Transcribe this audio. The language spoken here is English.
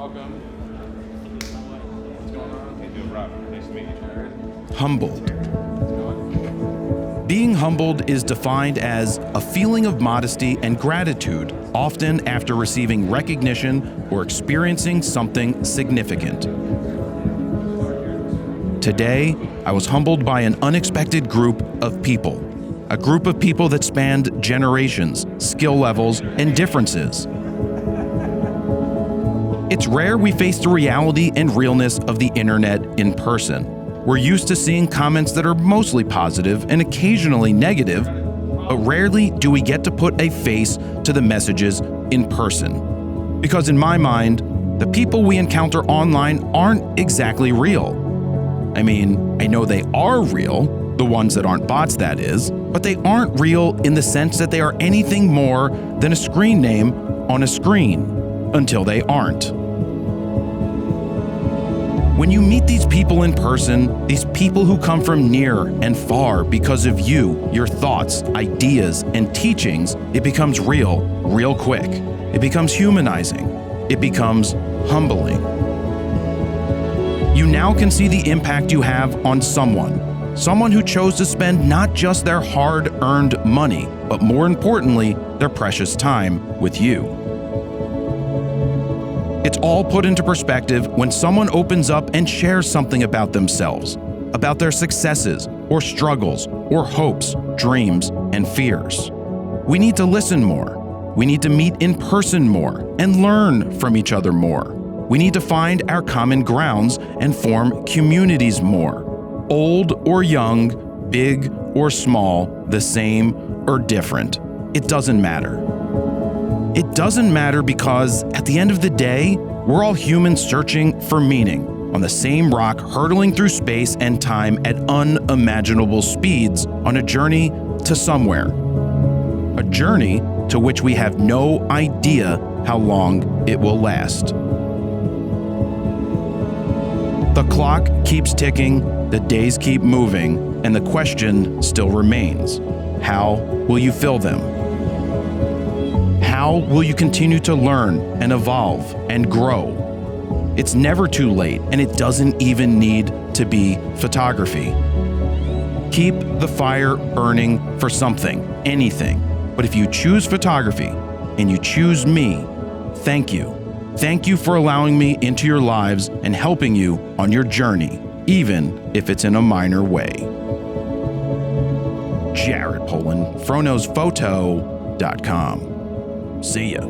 welcome. What's going on? Hey, doing Robert. Nice to meet you, Jared. Humbled. Being humbled is defined as a feeling of modesty and gratitude, often after receiving recognition or experiencing something significant. Today, I was humbled by an unexpected group of people. A group of people that spanned generations, skill levels, and differences. It's rare we face the reality and realness of the internet in person. We're used to seeing comments that are mostly positive and occasionally negative, but rarely do we get to put a face to the messages in person. Because in my mind, the people we encounter online aren't exactly real. I mean, I know they are real, the ones that aren't bots that is, but they aren't real in the sense that they are anything more than a screen name on a screen, until they aren't. When you meet these people in person, these people who come from near and far because of you, your thoughts, ideas, and teachings, it becomes real quick. It becomes humanizing. It becomes humbling. You now can see the impact you have on someone who chose to spend not just their hard-earned money, but more importantly, their precious time with you. It's all put into perspective when someone opens up and shares something about themselves, about their successes or struggles or hopes, dreams, and fears. We need to listen more. We need to meet in person more and learn from each other more. We need to find our common grounds and form communities more. Old or young, big or small, the same or different. It doesn't matter. It doesn't matter because, at the end of the day, we're all humans searching for meaning, on the same rock hurtling through space and time at unimaginable speeds on a journey to somewhere. A journey to which we have no idea how long it will last. The clock keeps ticking, the days keep moving, and the question still remains: how will you fill them? How will you continue to learn and evolve and grow? It's never too late, and it doesn't even need to be photography. Keep the fire burning for something, anything. But if you choose photography and you choose me, thank you. Thank you for allowing me into your lives and helping you on your journey, even if it's in a minor way. Jared Polin, FroKnowsPhoto.com. See ya.